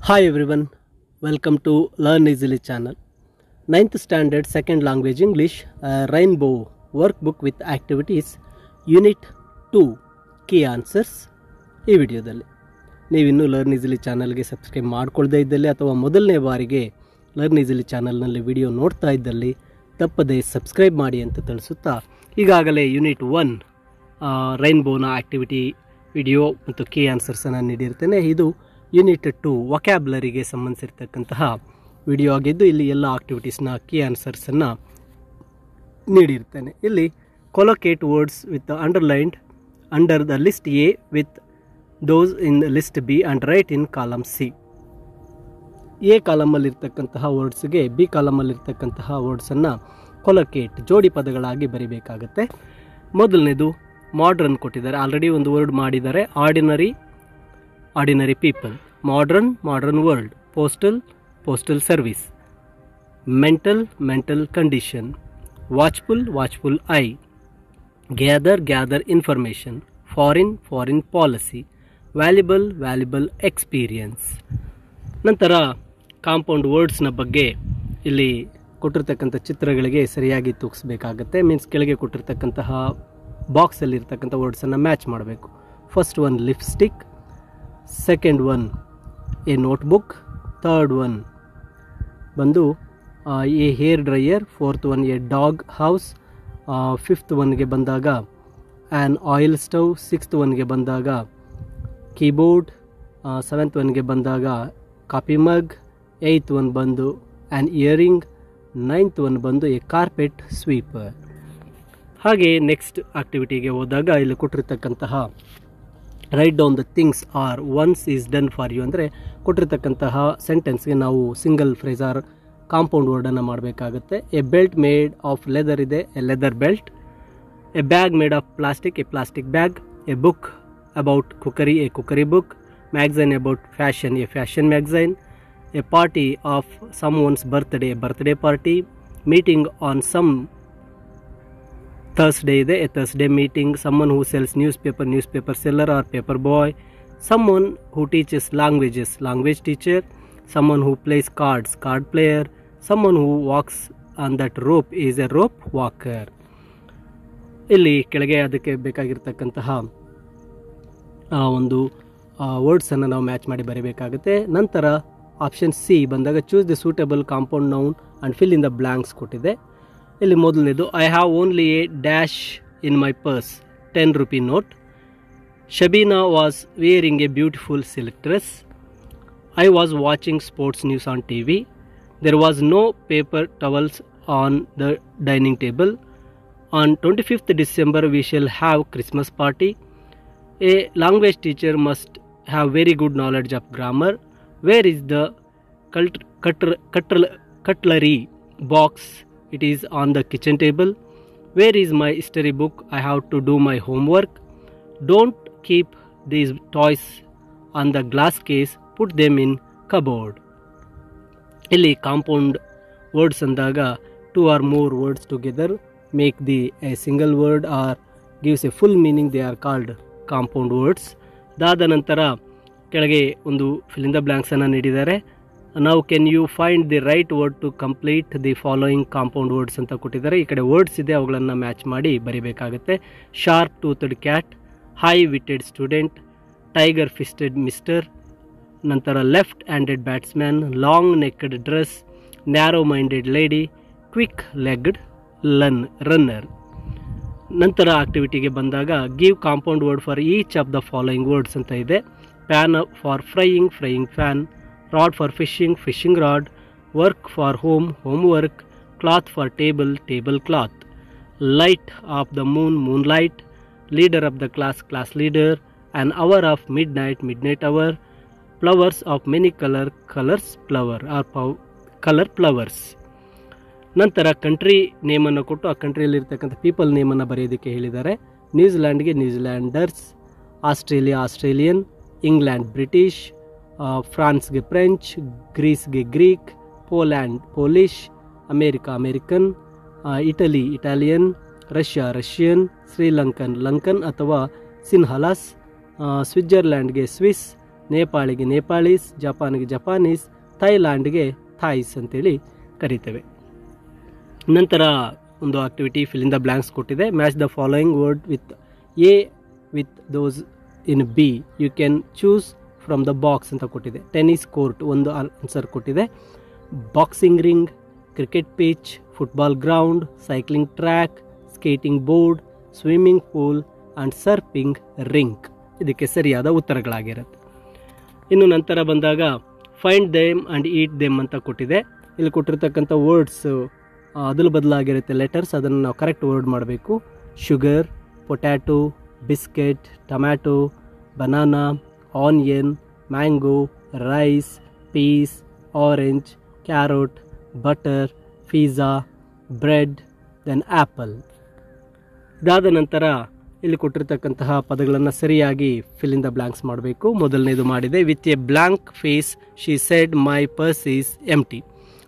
Hi everyone, welcome to Learn Easily channel. 9th standard second language English Rainbow workbook with activities Unit 2 Key Answers. ಈ ವಿಡಿಯೋದಲ್ಲಿ ನೀವಿನ್ನೂ learn easily ಚಾನಲ್ಗೆ subscribe ಮಾಡ್ಕೊಳ್ಳದೇ ಇದ್ದಲ್ಲಿ ಅಥವಾ ಮೊದಲನೇ ಬಾರಿಗೆ ಲರ್ನ್ ಈಸಿಲಿ ಚಾನಲ್ನಲ್ಲಿ ವಿಡಿಯೋ ನೋಡ್ತಾ ಇದ್ದಲ್ಲಿ ತಪ್ಪದೇ ಸಬ್ಸ್ಕ್ರೈಬ್ ಮಾಡಿ ಅಂತ ತಿಳಿಸುತ್ತಾ ಈಗಾಗಲೇ ಯೂನಿಟ್ 1 ರೈನ್ಬೋನ ಆಕ್ಟಿವಿಟಿ ವಿಡಿಯೋ ಮತ್ತು ಕೀ ಆನ್ಸರ್ಸನ್ನು ನೀಡಿರ್ತೇನೆ. ಇದು ಯೂನಿಟ್ 2 ವೊಕ್ಯಾಬ್ಯುಲರಿಗೆ ಸಂಬಂಧಿಸಿರ್ತಕ್ಕಂತಹ ವಿಡಿಯೋ ಆಗಿದ್ದು ಇಲ್ಲಿ ಎಲ್ಲ ಆಕ್ಟಿವಿಟೀಸ್ನ ಕೀ ಆನ್ಸರ್ಸನ್ನು ನೀಡಿರ್ತೇನೆ. ಇಲ್ಲಿ collocate words with underlined under the list A with those in list B and write in column C. A ಕಾಲಮಲ್ಲಿರ್ತಕ್ಕಂತಹ ವರ್ಡ್ಸ್ಗೆ ಬಿ ಕಾಲಮಲ್ಲಿರ್ತಕ್ಕಂತಹ ವರ್ಡ್ಸನ್ನು ಕೊಲೊಕೇಟ್ ಜೋಡಿ ಪದಗಳಾಗಿ ಬರಿಬೇಕಾಗತ್ತೆ. ಮೊದಲನೇದು ಮಾಡ್ರನ್ ಕೊಟ್ಟಿದ್ದಾರೆ, ಆಲ್ರೆಡಿ ಒಂದು ವರ್ಡ್ ಮಾಡಿದ್ದಾರೆ. Ordinary people, modern world, postal service, mental condition, watchful eye, gather information, foreign policy, valuable experience. ನಂತರ ಕಾಂಪೌಂಡ್ ವರ್ಡ್ಸ್ನ ಬಗ್ಗೆ ಇಲ್ಲಿ ಕೊಟ್ಟಿರ್ತಕ್ಕಂಥ ಚಿತ್ರಗಳಿಗೆ ಸರಿಯಾಗಿ ತೂಗಿಸ್ಬೇಕಾಗತ್ತೆ. ಮೀನ್ಸ್ ಕೆಳಗೆ ಕೊಟ್ಟಿರ್ತಕ್ಕಂತಹ ಬಾಕ್ಸಲ್ಲಿರ್ತಕ್ಕಂಥ ವರ್ಡ್ಸನ್ನು ಮ್ಯಾಚ್ ಮಾಡಬೇಕು. First one lipstick, second one a notebook, third one ಬಂದು a hair dryer, fourth one a doghouse, fifth ಒನ್ಗೆ ಬಂದಾಗ ಆ್ಯನ್ ಆಯಿಲ್ ಸ್ಟವ್, ಸಿಕ್ಸ್ತ್ ಒನ್ಗೆ ಬಂದಾಗ ಕೀಬೋರ್ಡ್, ಸೆವೆಂತ್ ಒನ್ಗೆ ಬಂದಾಗ ಕಾಫಿ ಮಗ್, ಏಯ್ತ್ ಒನ್ ಬಂದು ಆ್ಯನ್ ಇಯರಿಂಗ್, ನೈನ್ತ್ ಒನ್ ಬಂದು a carpet sweeper. ಹಾಗೆ ನೆಕ್ಸ್ಟ್ ಆಕ್ಟಿವಿಟಿಗೆ ಹೋದಾಗ ಇಲ್ಲಿ ಕೊಟ್ಟಿರ್ತಕ್ಕಂತಹ write down the things or ones is done for you ಅಂದರೆ ಕೊಟ್ಟಿರ್ತಕ್ಕಂತಹ ಸೆಂಟೆನ್ಸ್ಗೆ ನಾವು ಸಿಂಗಲ್ ಫ್ರೇಸ್ ಆರ್ ಕಾಂಪೌಂಡ್ ವರ್ಡನ್ನು ಮಾಡಬೇಕಾಗುತ್ತೆ. A belt made of leather ಇದೆ, a leather belt. A bag made of plastic, a plastic bag. A book about cookery, a cookery book. Magazine about fashion, a fashion magazine. A party of some once birthday, a birthday party. Meeting on some Thursday ಇದೆ, a Thursday meeting. Someone who sells newspaper seller or paper boy. Someone who teaches languages, language teacher. Someone who plays cards, card player. Someone who walks on that rope is a rope walker. ಇಲ್ಲಿ ಕೆಳಗೆ ಅದಕ್ಕೆ ಬೇಕಾಗಿರ್ತಕ್ಕಂತಹ ಒಂದು ವರ್ಡ್ಸನ್ನು ನಾವು match ಮಾಡಿ ಬರೀಬೇಕಾಗುತ್ತೆ. ನಂತರ option C ಬಂದಾಗ choose the suitable compound noun and fill in the blanks ಕೊಟ್ಟಿದೆ. ಇಲ್ಲಿ ಮೊದಲನೇದು I have only a dash in my purse, 10 rupee note. Shabina was wearing a beautiful silk dress. I was watching sports news on TV. There was no paper towels on the dining table. On 25th December we shall have Christmas party. A language teacher must have very good knowledge of grammar. Where is the cutlery box? It is on the kitchen table. Where is my history book? I have to do my homework. Don't keep these toys on the glass case. Put them in cupboard. ಇಲ್ಲಿ compound words ಅಂದಾಗ 2 or more words together make a single word or gives a full meaning. They are called compound words. ಅದಾದ ನಂತರ ಕೆಳಗೆ ಒಂದು fill in the blanks ಅನ್ನು ನೀಡಿದ್ದಾರೆ. Now can you find the right word to complete the following compound words ಅಂತ ಕೊಟ್ಟಿದ್ದಾರೆ. ಈ ಕಡೆ ವರ್ಡ್ಸ್ ಇದೆ, ಅವುಗಳನ್ನು ಮ್ಯಾಚ್ ಮಾಡಿ ಬರೀಬೇಕಾಗುತ್ತೆ. Sharp toothed cat, high witted student, tiger fisted mister. ನಂತರ left handed batsman, long necked dress, narrow minded lady, quick legged runner. ನಂತರ ಆಕ್ಟಿವಿಟಿಗೆ ಬಂದಾಗ give compound word for each of the following words ಅಂತ ಇದೆ. Pan for frying pan. Rod for fishing rod. Work for homework. Cloth for tablecloth. Light of the moonlight. Leader of the class leader. An hour of mid night hour. Flowers of many colours flower or colour flowers. ನಂತರ country ನೇಮನ್ನು ಕೊಟ್ಟು ಆ ಕಂಟ್ರಿಯಲ್ಲಿರ್ತಕ್ಕಂಥ people ನೇಮನ್ನು ಬರೆಯೋದಕ್ಕೆ ಹೇಳಿದ್ದಾರೆ. ನ್ಯೂಜಿಲ್ಯಾಂಡ್ಗೆ New Zealanders, Australian, England British, ಫ್ರಾನ್ಸ್ಗೆ ಫ್ರೆಂಚ್, ಗ್ರೀಸ್ಗೆ Greek, Poland Polish, American, Italian, Russian, Sri Lankan ಅಥವಾ ಸಿನ್ಹಲಾಸ್, ಸ್ವಿಟ್ಜರ್ಲ್ಯಾಂಡ್ಗೆ ಸ್ವಿಸ್, ನೇಪಾಳಿಗೆ ನೇಪಾಳೀಸ್, ಜಪಾನ್ಗೆ ಜಪಾನೀಸ್, ಥೈಲ್ಯಾಂಡ್ಗೆ ಥಾಯ್ಸ್ ಅಂತೇಳಿ ಕರಿತೇವೆ. ನಂತರ ಒಂದು activity fill in the blanks ಕೊಟ್ಟಿದೆ. Match the following word with A with those in B, you can choose from the box ಅಂತ ಕೊಟ್ಟಿದೆ. ಟೆನ್ನಿಸ್ ಕೋರ್ಟ್ ಒಂದು answer ಕೊಟ್ಟಿದೆ. Boxing ring, cricket pitch, football ground, cycling track, skating board, swimming pool and surfing rink ಇದಕ್ಕೆ ಸರಿಯಾದ ಉತ್ತರಗಳಾಗಿರುತ್ತೆ. ಇನ್ನು ನಂತರ ಬಂದಾಗ find them and eat them ಅಂತ ಕೊಟ್ಟಿದೆ. ಇಲ್ಲಿ ಕೊಟ್ಟಿರ್ತಕ್ಕಂಥ ವರ್ಡ್ಸ್ ಅದರ ಬದಲಾಗಿರುತ್ತೆ ಲೆಟರ್ಸ್, ಅದನ್ನು ನಾವು ಕರೆಕ್ಟ್ ವರ್ಡ್ ಮಾಡಬೇಕು. Sugar, potato, biscuit, tomato, banana, onion, mango, rice, peas, orange, carrot, butter, pizza, bread, then apple. ಇದಾದ ನಂತರ ಇಲ್ಲಿ ಕೊಟ್ಟಿರ್ತಕ್ಕಂತಹ ಪದಗಳನ್ನು ಸರಿಯಾಗಿ ಫಿಲ್ ಇನ್ ದ ಬ್ಲ್ಯಾಂಕ್ಸ್ ಮಾಡಬೇಕು. ಮೊದಲನೇದು ಮಾಡಿದೆ. With a blank face she said my purse is empty.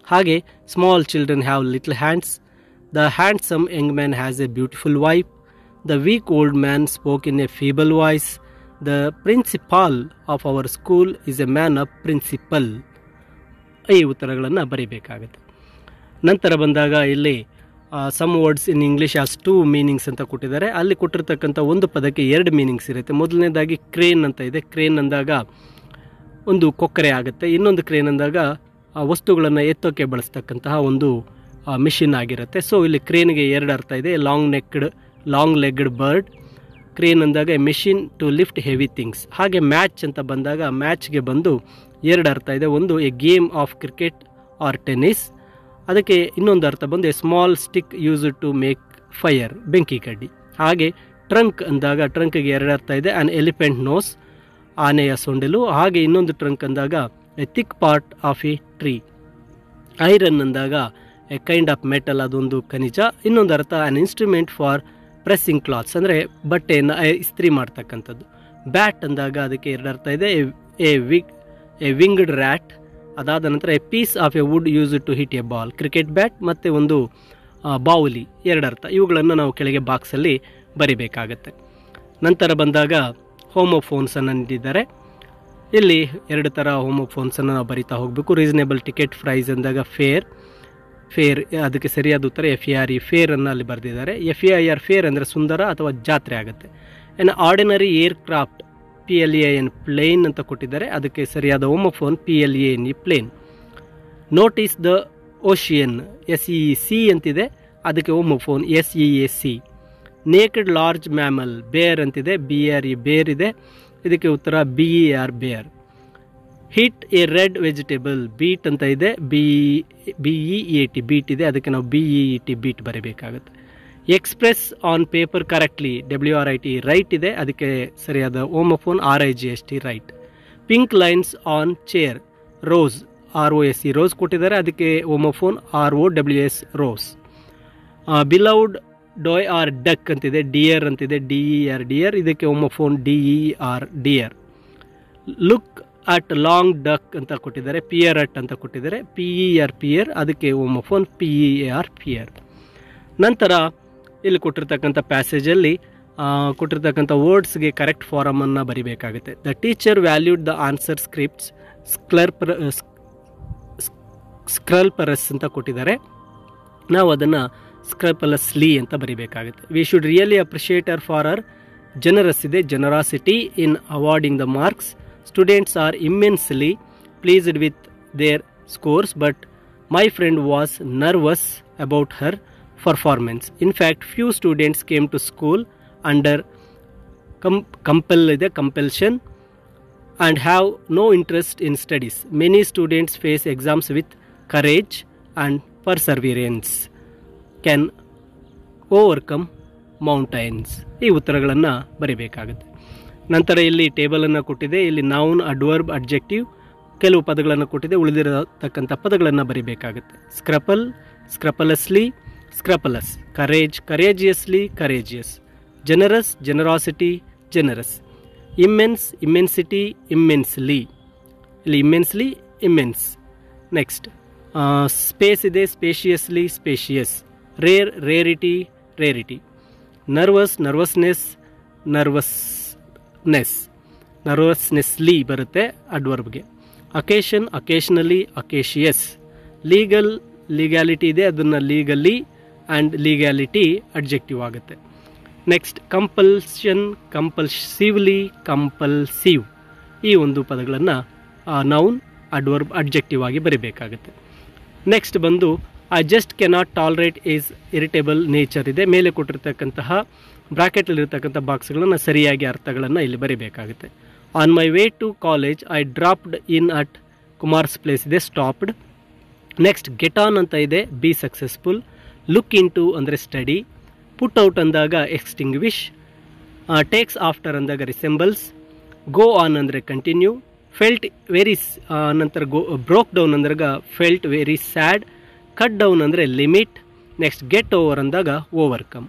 ಹಾಗೆ small children have little hands. The handsome young man has a beautiful wife. The weak old man spoke in a feeble voice. The principal of our school is a man of principle. ಈ ಉತ್ತರಗಳನ್ನು ಬರೀಬೇಕಾಗುತ್ತೆ. ನಂತರ ಬಂದಾಗ ಇಲ್ಲಿ some words in English has two meanings ಅಂತ ಕೊಟ್ಟಿದ್ದಾರೆ. ಅಲ್ಲಿ ಕೊಟ್ಟಿರ್ತಕ್ಕಂಥ ಒಂದು ಪದಕ್ಕೆ ಎರಡು ಮೀನಿಂಗ್ಸ್ ಇರುತ್ತೆ. ಮೊದಲನೇದಾಗಿ ಕ್ರೇನ್ ಅಂತ ಇದೆ. ಕ್ರೇನ್ ಅಂದಾಗ ಒಂದು ಕೊಕ್ಕರೆ ಆಗುತ್ತೆ. ಇನ್ನೊಂದು ಕ್ರೇನ್ ಅಂದಾಗ ವಸ್ತುಗಳನ್ನು ಎತ್ತೋಕ್ಕೆ ಬಳಸ್ತಕ್ಕಂತಹ ಒಂದು ಮಿಷಿನ್ ಆಗಿರುತ್ತೆ. ಸೊ ಇಲ್ಲಿ ಕ್ರೇನ್ಗೆ ಎರಡು ಅರ್ಥ ಇದೆ. Long legged bird. ಕ್ರೇನ್ ಅಂದಾಗ a machine to lift heavy things. ಹಾಗೆ ಮ್ಯಾಚ್ ಅಂತ ಬಂದಾಗ ಮ್ಯಾಚ್ಗೆ ಬಂದು ಎರಡು ಅರ್ಥ ಇದೆ. ಒಂದು a game of cricket or tennis. ಅದಕ್ಕೆ ಇನ್ನೊಂದು ಅರ್ಥ ಬಂದು a small stick use to make fire, ಬೆಂಕಿ ಕಡ್ಡಿ. ಹಾಗೆ ಟ್ರಂಕ್ ಅಂದಾಗ ಟ್ರಂಕ್ಗೆ ಎರಡು ಅರ್ಥ ಇದೆ. ಆನ್ ಎಲಿಫೆಂಟ್ ನೋಸ್, ಆನೆಯ ಸೊಂಡಿಲು. ಹಾಗೆ ಇನ್ನೊಂದು ಟ್ರಂಕ್ ಅಂದಾಗ A thick part of A tree. Iron ಅಂದಾಗ ಎ ಕೈಂಡ್ ಆಫ್ ಮೆಟಲ್, ಅದೊಂದು ಖನಿಜ. ಇನ್ನೊಂದು ಅರ್ಥ on instrument for pressing clothes, ಅಂದರೆ ಬಟ್ಟೆಯನ್ನು ಇಸ್ತ್ರಿ ಮಾಡ್ತಕ್ಕಂಥದ್ದು. ಬ್ಯಾಟ್ ಅಂದಾಗ ಅದಕ್ಕೆ ಎರಡು ಅರ್ಥ ಇದೆ. A winged rat. ಅದಾದ ನಂತರ a piece of a wood use to hit a ball. Cricket bat ಮತ್ತು ಒಂದು ಬಾವುಲಿ, ಎರಡು ಅರ್ಥ. ಇವುಗಳನ್ನು ನಾವು ಕೆಳಗೆ ಬಾಕ್ಸಲ್ಲಿ ಬರಿಬೇಕಾಗತ್ತೆ. ನಂತರ ಬಂದಾಗ ಹೋಮೋಫೋನ್ಸನ್ನು ನೀಡಿದ್ದಾರೆ. ಇಲ್ಲಿ ಎರಡು ಥರ ಹೋಮೋಫೋನ್ಸನ್ನು ನಾವು ಬರಿತಾ ಹೋಗಬೇಕು. ರೀಸನೇಬಲ್ ಟಿಕೆಟ್ ಪ್ರೈಸ್ ಅಂದಾಗ ಫೇರ್, ಅದಕ್ಕೆ ಸರಿಯಾದ ಉತ್ತರ FARE, ಫೇರನ್ನು ಅಲ್ಲಿ ಬರೆದಿದ್ದಾರೆ. FAIR ಫೇರ್ ಅಂದರೆ ಸುಂದರ ಅಥವಾ ಜಾತ್ರೆ ಆಗುತ್ತೆ. ಇನ್ನು ಆರ್ಡಿನರಿ ಏರ್ಕ್ರಾಫ್ಟ್ PLAN ಪ್ಲೇನ್ ಅಂತ ಕೊಟ್ಟಿದ್ದಾರೆ. ಅದಕ್ಕೆ ಸರಿಯಾದ homophone PLANE plane. Notice the ocean SEEC ಅಂತಿದೆ. ಅದಕ್ಕೆ homophone SEAC. Naked large mammal bear ಅಂತಿದೆ. BRE ಬೇರ್ ಇದೆ. ಇದಕ್ಕೆ ಉತ್ತರ BER bear. Hit a red vegetable beat ಅಂತ ಇದೆ. BEET ಬೀಟ್ ಇದೆ. ಅದಕ್ಕೆ ನಾವು BEET ಬೀಟ್ ಬರೀಬೇಕಾಗುತ್ತೆ. Express on paper correctly WRIT write ಇದೆ. ಅದಕ್ಕೆ ಸರಿಯಾದ homophone RIGST right. Pink lines on chair rose ROSE rose ಕೊಟ್ಟಿದ್ದಾರೆ. ಅದಕ್ಕೆ homophone ROWS rows. Beloved doe or duck ಅಂತಿದೆ. ಡಿಯರ್ ಅಂತಿದೆ. DER dear. ಇದಕ್ಕೆ homophone DER deer. Look at long duck ಅಂತ ಕೊಟ್ಟಿದ್ದಾರೆ. ಪಿಯರ್ ಅಟ್ ಅಂತ ಕೊಟ್ಟಿದ್ದಾರೆ. PER peer. ಅದಕ್ಕೆ ಹೋಮೋಫೋನ್ PER ಪಿಯರ್. ನಂತರ ಇಲ್ಲಿ ಕೊಟ್ಟಿರ್ತಕ್ಕಂಥ ಪ್ಯಾಸೇಜಲ್ಲಿ ಕೊಟ್ಟಿರ್ತಕ್ಕಂಥ ವರ್ಡ್ಸ್ಗೆ ಕರೆಕ್ಟ್ ಫಾರಮನ್ನು ಬರಿಬೇಕಾಗುತ್ತೆ. The teacher valued the answer scripts scrupulous ಅಂತ ಕೊಟ್ಟಿದ್ದಾರೆ. ನಾವು ಅದನ್ನು ಸ್ಕ್ರಲ್ಪಲಸ್ಲಿ ಅಂತ ಬರಿಬೇಕಾಗುತ್ತೆ. We should really appreciate our for our generous ಇದೆ. Generosity in awarding the marks. Students are immensely pleased with their scores but my friend was nervous about her performance. In fact, few students came to school under compulsion and have no interest in studies. Many students face exams with courage and perseverance, can overcome mountains. ಈ ಉತ್ತರಗಳನ್ನು ಬರೀಬೇಕಾಗುತ್ತೆ. ನಂತರ ಇಲ್ಲಿ ಟೇಬಲನ್ನು ಕೊಟ್ಟಿದೆ. ಇಲ್ಲಿ noun, adverb, adjective ಕೆಲವು ಪದಗಳನ್ನು ಕೊಟ್ಟಿದೆ. ಉಳಿದಿರತಕ್ಕಂಥ ಪದಗಳನ್ನು ಬರೀಬೇಕಾಗುತ್ತೆ. Scruple, scrupulously, scrupulous. Courage, courageously, courageous. Generous, generosity, generous. Immense, immensity, immensely. ಇಲ್ಲಿ ಇಮ್ಮೆನ್ಸ್ಲಿ, ಇಮ್ಮೆನ್ಸ್. ನೆಕ್ಸ್ಟ್ ಸ್ಪೇಸ್ ಇದೆ. Spaciously, spacious. Rare, rarity, rarity. Nervous, nervousness, nervousness. Nervousnessly ಬರುತ್ತೆ ಅಡ್ವರ್ಬ್ಗೆ. Occasion, occasionally, occasious. Legal, legality ಇದೆ, ಅದನ್ನು ಲೀಗಲಿ ಆ್ಯಂಡ್ ಲೀಗ್ಯಾಲಿಟಿ ಅಡ್ಜೆಕ್ಟಿವ್ ಆಗುತ್ತೆ. Next compulsion, compulsively, compulsive. ಈ ಒಂದು ಪದಗಳನ್ನು ನೌನ್, ಅಡ್ವರ್ಬ್, ಅಡ್ಜೆಕ್ಟಿವ್ ಆಗಿ ಬರೀಬೇಕಾಗುತ್ತೆ. ನೆಕ್ಸ್ಟ್ ಬಂದು I just cannot tolerate his irritable nature ಇದೆ. ಮೇಲೆ ಕೊಟ್ಟಿರ್ತಕ್ಕಂತಹ ಬ್ರಾಕೆಟಲ್ಲಿರ್ತಕ್ಕಂಥ ಬಾಕ್ಸ್ಗಳನ್ನು ಸರಿಯಾಗಿ ಅರ್ಥಗಳನ್ನು ಇಲ್ಲಿ ಬರೀಬೇಕಾಗುತ್ತೆ. On my way to college I dropped in at Kumar's place ಇದೆ, ಸ್ಟಾಪ್ಡ್. ನೆಕ್ಸ್ಟ್ ಗೆಟ್ ಆನ್ ಅಂತ ಇದೆ, be successful. Look into ಅಂದರೆ ಸ್ಟಡಿ. ಪುಟ್ ಔಟ್ ಅಂದಾಗ ಎಕ್ಸ್ಟಿಂಗ್ವಿಷ್. ಟೇಕ್ಸ್ ಆಫ್ಟರ್ ಅಂದಾಗ ರಿಸೆಂಬಲ್ಸ್. ಗೋ ಆನ್ ಅಂದರೆ ಕಂಟಿನ್ಯೂ. ಫೆಲ್ಟ್ ವೆರಿ ನಂತರ broke down ಅಂದಾಗ felt very sad. Cut down ಅಂದರೆ ಲಿಮಿಟ್. ನೆಕ್ಸ್ಟ್ ಗೆಟ್ ಓವರ್ ಅಂದಾಗ ಓವರ್ಕಮ್.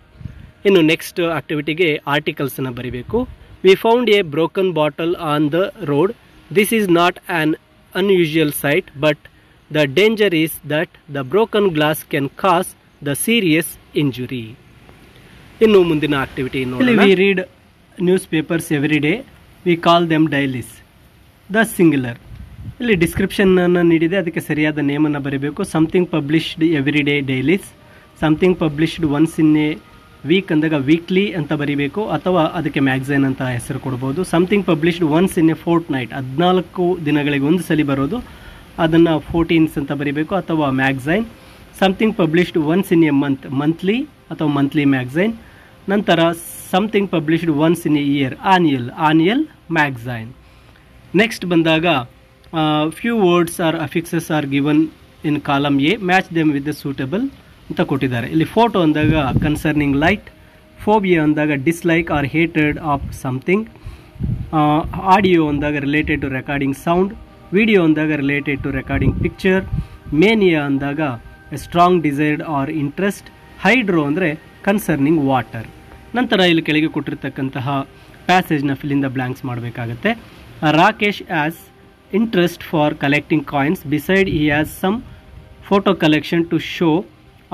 ಇನ್ನು ನೆಕ್ಸ್ಟ್ ಆಕ್ಟಿವಿಟಿಗೆ ಆರ್ಟಿಕಲ್ಸನ್ನು ಬರೀಬೇಕು. We found a broken bottle on the road. This is not an unusual sight, but the danger is that the broken glass can cause the serious injury. ಇನ್ನು ಮುಂದಿನ activity ನೋಡಿ. We read newspapers every day. We call them dailies. The singular. ಇಲ್ಲಿ ಡಿಸ್ಕ್ರಿಪ್ಷನನ್ನು ನೀಡಿದೆ, ಅದಕ್ಕೆ ಸರಿಯಾದ ನೇಮನ್ನು ಬರೀಬೇಕು. Something published every day, dailies. Something published once in a week ಅಂದಾಗ ವೀಕ್ಲಿ ಅಂತ ಬರೀಬೇಕು, ಅಥವಾ ಅದಕ್ಕೆ ಮ್ಯಾಗ್ಝೈನ್ ಅಂತ ಹೆಸರು ಕೊಡ್ಬೋದು. Something published once in A fort night, 14 ದಿನಗಳಿಗೆ ಒಂದು ಸಲ ಬರೋದು, ಅದನ್ನು 14ಸ್ ಅಂತ ಬರೀಬೇಕು, ಅಥವಾ magazine. Something published once in a month, monthly ಅಥವಾ ಮಂತ್ಲಿ ಮ್ಯಾಗ್ಝೈನ್. ನಂತರ something published once in a year, annual magazine. Next ಬಂದಾಗ few words or affixes are given in column A, match them with the suitable ಅಂತ ಕೊಟ್ಟಿದ್ದಾರೆ. ಇಲ್ಲಿ photo ಅಂದಾಗ concerning light. Phobia ಅಂದಾಗ dislike or hated of something. Audio ಅಂದಾಗ related to recording sound. Video ಅಂದಾಗ related to recording picture. Mania ಅಂದಾಗ a strong desired or interest. Hydro ಅಂದರೆ concerning water. ನಂತರ ಇಲ್ಲಿ ಕೆಳಗೆ ಕೊಟ್ಟಿರ್ತಕ್ಕಂತಹ ಪ್ಯಾಸೇಜ್ನ ಫಿಲ್ ಇನ್ ದ ಬ್ಲ್ಯಾಂಕ್ಸ್ ಮಾಡಬೇಕಾಗತ್ತೆ. Rakesh has interest for collecting coins. Beside he has some photo collection to show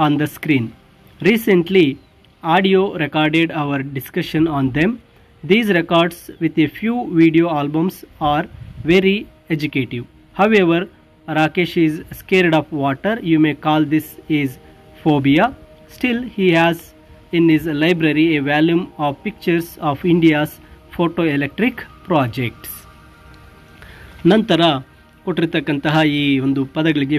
on the screen. Recently audio recorded our discussion on them. These records with a few video albums are very educative. However, Rakesh is scared of water. You may call this is phobia. Still he has in his library a volume of pictures of India's photoelectric projects. ನಂತರ ಕೊಟ್ಟಿರ್ತಕ್ಕಂತಹ ಈ ಒಂದು ಪದಗಳಿಗೆ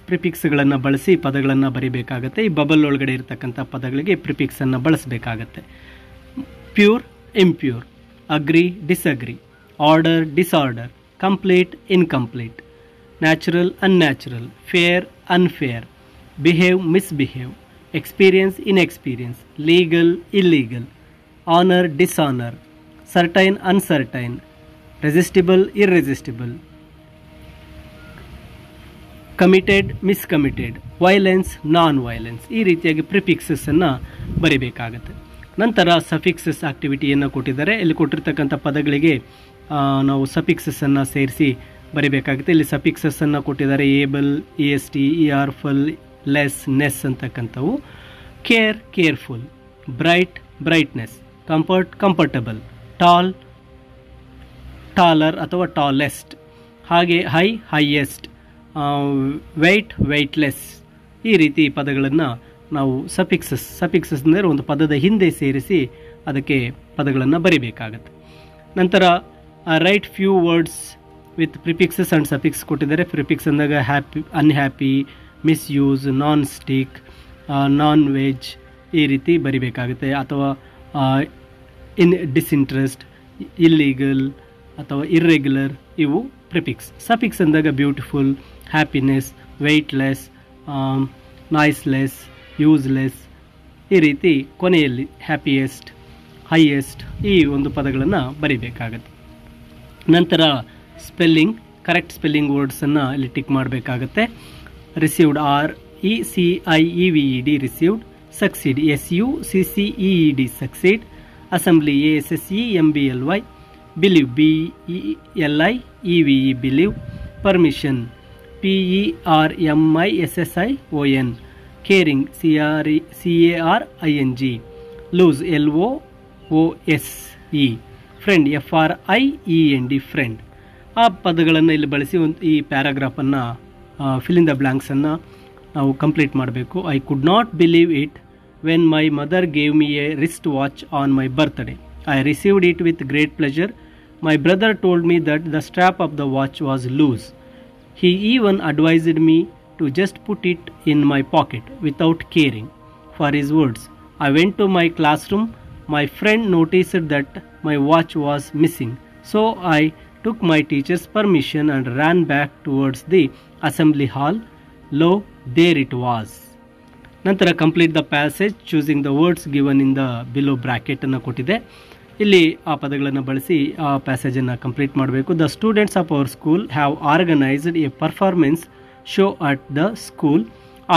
ಪ್ರಿಫಿಕ್ಸ್ಗಳನ್ನು ಬಳಸಿ ಪದಗಳನ್ನು ಬರೀಬೇಕಾಗತ್ತೆ. ಈ bubble ಒಳಗಡೆ ಇರತಕ್ಕಂಥ ಪದಗಳಿಗೆ ಪ್ರಿಫಿಕ್ಸನ್ನು ಬಳಸಬೇಕಾಗತ್ತೆ. Pure, impure. Agree, disagree. Order, disorder. Complete, incomplete. Natural, unnatural. Fair, unfair. Behave, misbehave. Experience, inexperience. Legal, illegal. Honour, dishonour. Certain, uncertain. Resistible, irresistible. Committed, miscommitted. Violence, nonviolence. ಈ ರೀತಿಯಾಗಿ ಪ್ರಿಫಿಕ್ಸಸ್ಸನ್ನು ಬರೀಬೇಕಾಗತ್ತೆ. ನಂತರ ಸಫಿಕ್ಸಸ್ ಆಕ್ಟಿವಿಟಿಯನ್ನು ಕೊಟ್ಟಿದ್ದಾರೆ. ಇಲ್ಲಿ ಕೊಟ್ಟಿರ್ತಕ್ಕಂಥ ಪದಗಳಿಗೆ ನಾವು ಸಫಿಕ್ಸಸ್ಸನ್ನು ಸೇರಿಸಿ ಬರೀಬೇಕಾಗುತ್ತೆ. ಇಲ್ಲಿ ಸಫಿಕ್ಸಸ್ಸನ್ನು ಕೊಟ್ಟಿದ್ದಾರೆ. Able, est, ful, less, ness ಅಂತಕ್ಕಂಥವು. Care, careful. Bright, brightness. Comfort, comfortable. Tall, taller ಅಥವಾ ಟಾಲೆಸ್ಟ್. ಹಾಗೆ ಹೈ, ಹೈಯೆಸ್ಟ್. Weight, weightless. ಈ ರೀತಿ ಪದಗಳನ್ನು ನಾವು ಸಫಿಕ್ಸಸ್ ಅಂದರೆ ಒಂದು ಪದದ ಹಿಂದೆ ಸೇರಿಸಿ ಅದಕ್ಕೆ ಪದಗಳನ್ನು ಬರೀಬೇಕಾಗತ್ತೆ. ನಂತರ right few words with prefixes and suffix ಕೊಟ್ಟಿದ್ದಾರೆ. ಪ್ರಿಫಿಕ್ಸ್ ಅಂದಾಗ happy, unhappy, misuse, non stick, non veg ಈ ರೀತಿ ಬರಿಬೇಕಾಗುತ್ತೆ. ಅಥವಾ ಡಿಸ್ಇಂಟ್ರೆಸ್ಟ್, ಇಲ್ಲೀಗಲ್ ಅಥವಾ ಇರ್ರೆಗ್ಯುಲರ್, ಇವು ಪ್ರಿಫಿಕ್ಸ್. ಸಫಿಕ್ಸ್ ಅಂದಾಗ ಬ್ಯೂಟಿಫುಲ್, ಹ್ಯಾಪಿನೆಸ್, ವೆಯ್ಟ್ಲೆಸ್, ನಾಯ್ಸ್ಲೆಸ್, ಯೂಸ್ಲೆಸ್ ಈ ರೀತಿ ಕೊನೆಯಲ್ಲಿ ಹ್ಯಾಪಿಯೆಸ್ಟ್, ಹೈಯೆಸ್ಟ್ ಈ ಒಂದು ಪದಗಳನ್ನು ಬರಿಬೇಕಾಗತ್ತೆ. ನಂತರ ಸ್ಪೆಲ್ಲಿಂಗ್, ಕರೆಕ್ಟ್ ಸ್ಪೆಲ್ಲಿಂಗ್ ವರ್ಡ್ಸನ್ನು ಇಲ್ಲಿ ಟಿಕ್ ಮಾಡಬೇಕಾಗತ್ತೆ. Received, RECIEVED received. Succeed, SUCCEED succeed. Assembly, ASSEMBLY. Believe, BELIEVE believe. Permission, PERMISSION. Caring, CARING. Loose, LOOSE. Friend, FRIEND friend. ಆ ಪದಗಳನ್ನು ಇಲ್ಲಿ ಬಳಸಿ ಈ ಪ್ಯಾರಾಗ್ರಾಫನ್ನು ಫಿಲ್ ಇನ್ ದ ಬ್ಲ್ಯಾಂಕ್ಸನ್ನು ನಾವು ಕಂಪ್ಲೀಟ್ ಮಾಡಬೇಕು. I could not believe it when my mother gave me a wrist watch on my birthday. I received it with great pleasure. My brother told me that the strap of the watch was loose. He even advised me to just put it in my pocket without caring for his words. I went to my classroom. My friend noticed that my watch was missing. So I took my teacher's permission and ran back towards the assembly hall. Lo, there it was. ನಂತರ complete the passage choosing the words given in the below bracket ಅನ್ನು ಕೊಟ್ಟಿದೆ. ಇಲ್ಲಿ ಆ ಪದಗಳನ್ನು ಬಳಸಿ ಆ ಪ್ಯಾಸೇಜನ್ನು complete ಮಾಡಬೇಕು. The students of our school have organised a performance show at the school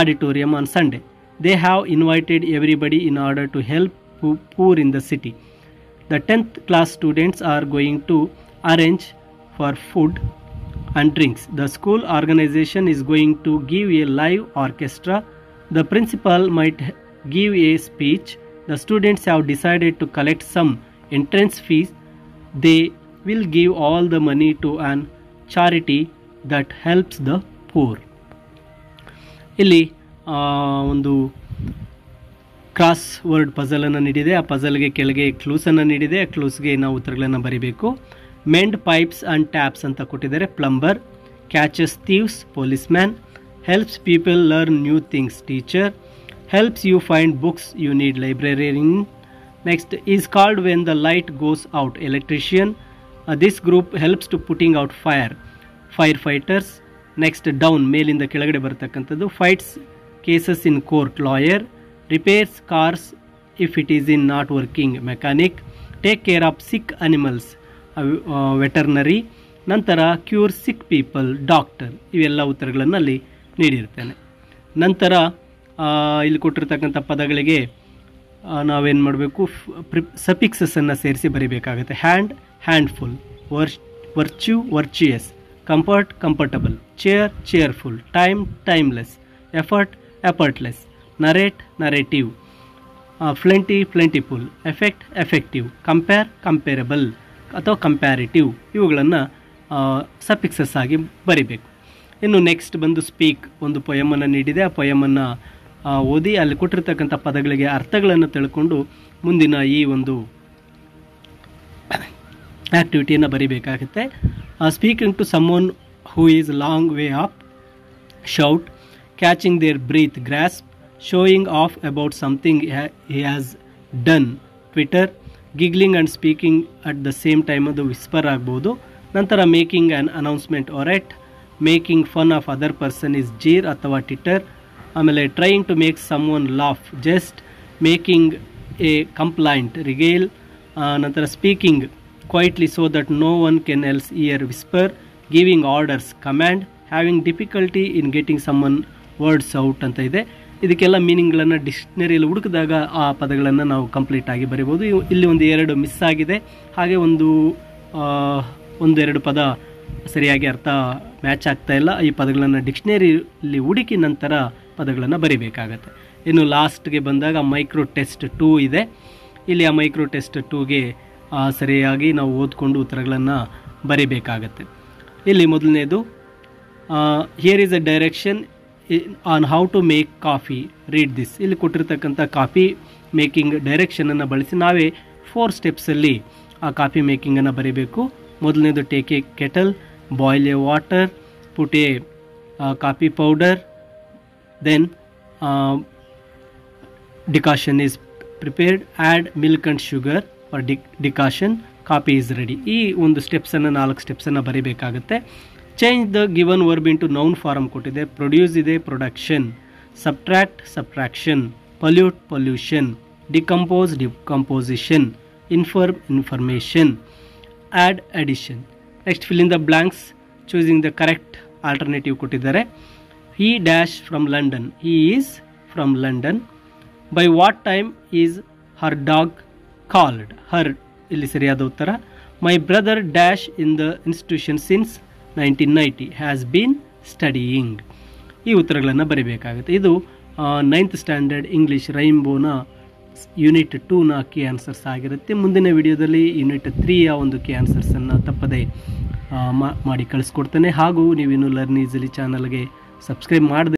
auditorium on Sunday. They have invited everybody in order to help poor in the city. The 10th class students are going to arrange for food and drinks. The school organization is going to give a live orchestra. The principal might give a speech. The students have decided to collect some entrance fees. They will give all the money to an charity that helps the poor. ಇಲ್ಲಿ ಒಂದು cross word ಪಜಲನ್ನು ನೀಡಿದೆ. ಆ ಪಜಲ್ಗೆ ಕೆಳಗೆ ಕ್ಲೂಸನ್ನು ನೀಡಿದೆ. ಆ ಕ್ಲೂಸ್ಗೆ ನಾವು ಉತ್ತರಗಳನ್ನು ಬರೀಬೇಕು. ಮೆಂಡ್ ಪೈಪ್ಸ್ ಆ್ಯಂಡ್ ಟ್ಯಾಪ್ಸ್ ಅಂತ ಕೊಟ್ಟಿದ್ದಾರೆ. Plumber. Catches thieves, policeman. Helps people learn new things, teacher. helps you find books you need, librarian. Next is called when the light goes out, electrician. This group helps to putting out fire, firefighters. Next down, ಮೇಲಿಂದ ಕೆಳಗಡೆ ಬರತಕ್ಕಂಥದ್ದು. fights cases in court, lawyer. repairs cars if it is in not working, mechanic. take care of sick animals, veterinary. ನಂತರ cure sick people, doctor. ಇವೆಲ್ಲ ಉತ್ತರಗಳನ್ನು ಅಲ್ಲಿ ನೀಡಿರ್ತೇನೆ. ನಂತರ ಇಲ್ಲಿ ಕೊಟ್ಟಿರ್ತಕ್ಕಂಥ ಪದಗಳಿಗೆ ನಾವೇನು ಮಾಡಬೇಕು, ಸಫಿಕ್ಸಸ್ಸನ್ನು ಸೇರಿಸಿ ಬರೀಬೇಕಾಗುತ್ತೆ. Hand, handful. Virtue, virtuous. Comfort, comfortable. Cheer, cheerful. Time, timeless. Effort, effortless. Narrate, narrative. Plenty, plentiful. Effect, effective. Compare, comparable ಅಥವಾ ಕಂಪ್ಯಾರಿಟಿವ್. ಇವುಗಳನ್ನು ಸಫಿಕ್ಸಸ್ ಆಗಿ ಬರಿಬೇಕು. ಇನ್ನು ನೆಕ್ಸ್ಟ್ ಬಂದು ಸ್ಪೀಕ್. ಒಂದು ಪೊಯಮನ್ನು ನೀಡಿದೆ. ಆ ಪೊಯಮನ್ನು ಓದಿ ಅಲ್ಲಿ ಕೊಟ್ಟಿರ್ತಕ್ಕಂಥ ಪದಗಳಿಗೆ ಅರ್ಥಗಳನ್ನು ತಿಳ್ಕೊಂಡು ಮುಂದಿನ ಈ ಒಂದು ಆ್ಯಕ್ಟಿವಿಟಿಯನ್ನು ಬರೀಬೇಕಾಗುತ್ತೆ. Speaking to someone who is long way off, shout. Catching their breath, grasp. Showing off about something he has done, twitter. Giggling and speaking at the same time, ಅದು ವಿಸ್ಪರ್ ಆಗ್ಬೋದು. ನಂತರ making an announcement, orate. Making fun of other person is jeer ಅಥವಾ titter. ಆಮೇಲೆ trying to make someone laugh, jest. Making a complaint, regale. ನಂತರ speaking quietly so that no one Ken else ear, whisper. Giving orders, command. Having difficulty in getting some one words out ಅಂತ ಇದೆ. ಇದಕ್ಕೆಲ್ಲ ಮೀನಿಂಗ್ಗಳನ್ನು ಡಿಕ್ಷನರಿಯಲ್ಲಿ ಹುಡುಕಿದಾಗ ಆ ಪದಗಳನ್ನು ನಾವು complete ಆಗಿ ಬರೀಬೋದು. ಇಲ್ಲಿ ಒಂದು 2 ಮಿಸ್ ಆಗಿದೆ. ಹಾಗೆ ಒಂದೆರಡು ಪದ ಸರಿಯಾಗಿ ಅರ್ಥ ಮ್ಯಾಚ್ ಆಗ್ತಾ ಇಲ್ಲ. ಈ ಪದಗಳನ್ನು ಡಿಕ್ಷನರಿಯಲ್ಲಿ ಹುಡುಕಿ ನಂತರ ಪದಗಳನ್ನು ಬರೀಬೇಕಾಗತ್ತೆ. ಇನ್ನು ಲಾಸ್ಟ್ಗೆ ಬಂದಾಗ ಮೈಕ್ರೋ ಟೆಸ್ಟ್ 2 ಇದೆ. ಇಲ್ಲಿ ಆ ಮೈಕ್ರೋ ಟೆಸ್ಟ್ 2ಗೆ ಸರಿಯಾಗಿ ನಾವು ಓದ್ಕೊಂಡು ಉತ್ತರಗಳನ್ನು ಬರೀಬೇಕಾಗತ್ತೆ. ಇಲ್ಲಿ ಮೊದಲನೇದು, here is a direction on how to make coffee, read this. ಇಲ್ಲಿ ಕೊಟ್ಟಿರ್ತಕ್ಕಂಥ ಕಾಫಿ ಮೇಕಿಂಗ್ ಡೈರೆಕ್ಷನನ್ನು ಬಳಸಿ ನಾವೇ 4 ಸ್ಟೆಪ್ಸಲ್ಲಿ ಆ ಕಾಫಿ ಮೇಕಿಂಗನ್ನು ಬರೀಬೇಕು. ಮೊದಲನೇದು, take a kettle, boil a water, put a coffee powder, then decoction is prepared, add milk and sugar for decoction, coffee is ready. ಈ ಒಂದು ಸ್ಟೆಪ್ಸನ್ನು 4 ಸ್ಟೆಪ್ಸನ್ನು ಬರೀಬೇಕಾಗುತ್ತೆ. Change the given verb into noun form ಕೊಟ್ಟಿದೆ. Produce ಇದೆ, production. Subtract, subtraction. Pollute, pollution. Decompose, decomposition. Inform, information. Add, addition. Next fill in the blanks, choosing the correct alternative ಕೊಟ್ಟಿದ್ದಾರೆ. He dash from London, he is from London. By what time is her dog called, her ಇಲ್ಲಿ ಸರಿಯಾದ ಉತ್ತರ. My brother dash in the institution since 1990 has been studying. ಈ ಉತ್ತರಗಳನ್ನು ಬರೀಬೇಕಾಗುತ್ತೆ. ಇದು 9th standard English ರೈನ್ಬೋನ unit 2ನ ಕೀ ಆನ್ಸರ್ಸ್ ಆಗಿರುತ್ತೆ. ಮುಂದಿನ ವಿಡಿಯೋದಲ್ಲಿ ಯೂನಿಟ್ 3ಯ ಒಂದು ಕೀ ಆನ್ಸರ್ಸನ್ನು ತಪ್ಪದೆ ಮಾಡಿ ಕಳಿಸ್ಕೊಡ್ತೇನೆ. ಹಾಗೂ ನೀವಿನ್ನು ಲರ್ನ್ ಈಸಿಲಿ ಚಾನಲ್ಗೆ ಸಬ್ಸ್ಕ್ರೈಬ್ ಮಾಡದೆ